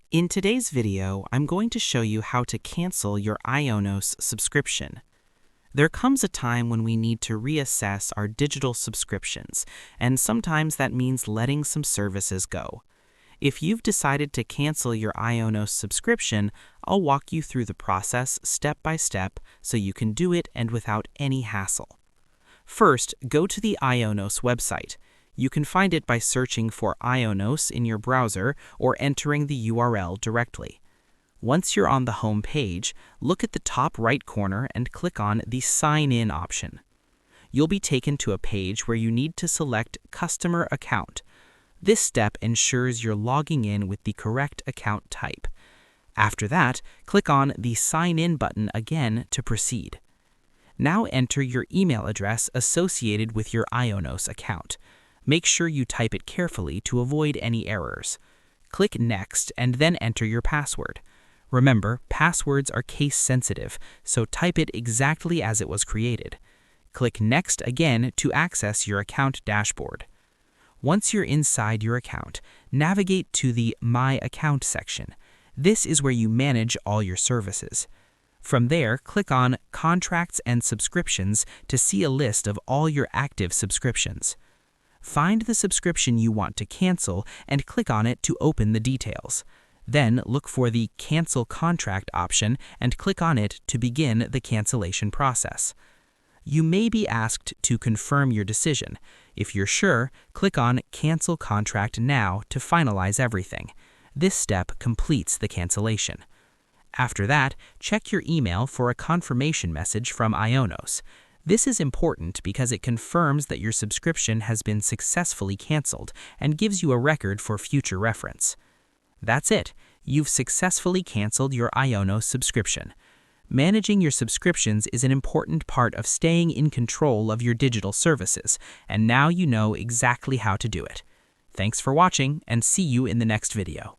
In today's video, I'm going to show you how to cancel your Ionos subscription. There comes a time when we need to reassess our digital subscriptions, and sometimes that means letting some services go. If you've decided to cancel your Ionos subscription, I'll walk you through the process step by step so you can do it and without any hassle. First, go to the Ionos website. You can find it by searching for Ionos in your browser or entering the URL directly. Once you're on the home page, look at the top right corner and click on the Sign In option. You'll be taken to a page where you need to select Customer Account. This step ensures you're logging in with the correct account type. After that, click on the Sign In button again to proceed. Now enter your email address associated with your Ionos account. Make sure you type it carefully to avoid any errors. Click Next and then enter your password. Remember, passwords are case sensitive, so type it exactly as it was created. Click Next again to access your account dashboard. Once you're inside your account, navigate to the My Account section. This is where you manage all your services. From there, click on Contracts and Subscriptions to see a list of all your active subscriptions. Find the subscription you want to cancel and click on it to open the details. Then look for the Cancel Contract option and click on it to begin the cancellation process. You may be asked to confirm your decision. If you're sure, click on Cancel Contract Now to finalize everything. This step completes the cancellation. After that, check your email for a confirmation message from Ionos. This is important because it confirms that your subscription has been successfully canceled and gives you a record for future reference. That's it. You've successfully canceled your Ionos subscription. Managing your subscriptions is an important part of staying in control of your digital services, and now you know exactly how to do it. Thanks for watching, and see you in the next video.